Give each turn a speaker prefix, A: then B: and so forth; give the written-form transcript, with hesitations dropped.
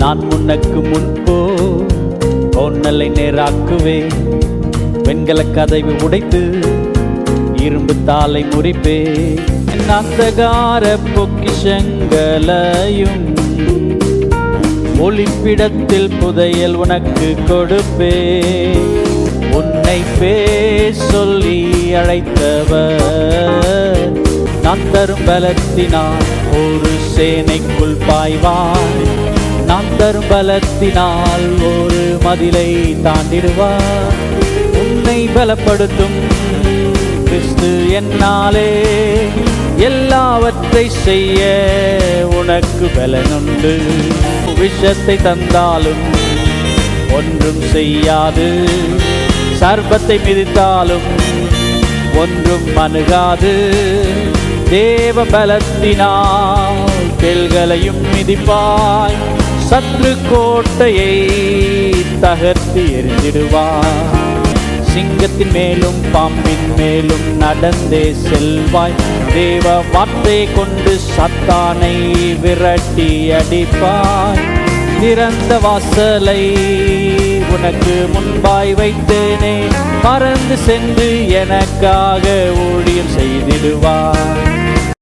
A: நான் முன்னக்கு முன்போ கோணலை நேராக்குவேன். வெண்கல கதவை உடைத்து இரும்பு தாளை முறிப்பே. அந்தகார பொக்கிஷங்களையும் ஒளிப்பிடத்தில் புதையல் உனக்கு கொடுப்பே. உன்னை பேர் சொல்லி அழைத்தவர் நான் தரும் பலத்தினால் ஒரு சேனைக்குள் பாய்வாய். நான் தரும் பலத்தினால் ஒரு மதிலை தாண்டிடுவார். உன்னை பலப்படுத்தும் கிறிஸ்து என்னாலே எல்லாவற்றை செய்ய உனக்கு பலனுண்டு. விஷத்தை தந்தாலும் ஒன்றும் செய்யாது, சர்ப்பத்தை மிதித்தாலும் ஒன்றும் அணுகாது. தேவ பலத்தினால் பெல்களையும் மிதிப்பாய். சத்ரு கோட்டையை தகர்த்து எரிந்திடுவாய். சிங்கத்தின் மேலும் பாம்பின் மேலும் நடந்தே செல்வாய். தேவ வார்த்தை கொண்டு சத்தானை விரட்டி அடிப்பாய். திறந்த வாசலை உனக்கு முன்பாய் வைத்தேனே, பறந்து சென்று எனக்காக ஊழியம் செய்திடுவாய்.